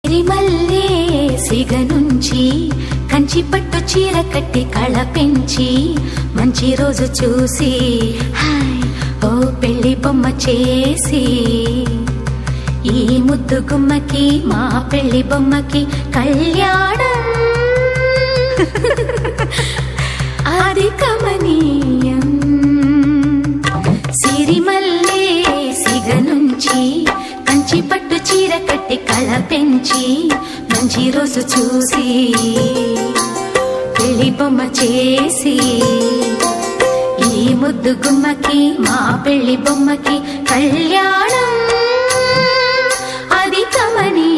సిరిమల్లే సిగ నుంచి కంచి పట్టు చీర కట్టి కళ పెంచి మంచి రోజు చూసి హాయ్ ఓ పెళ్లి బొమ్మ చేసి ఈ ముద్దు గుమ్మకి మా పెళ్లి బొమ్మకి కళ్యాణం అది కమనీయం. సిరిమల్లే సిగ నుంచి కంచి పట్టు చీర కట్టి కళ పెంచి మంచి రోజు చూసి పెళ్లి బొమ్మ చేసి ఈ ముద్దు గుమ్మకి మా పెళ్లి బొమ్మకి కళ్యాణం అది కమనీయం.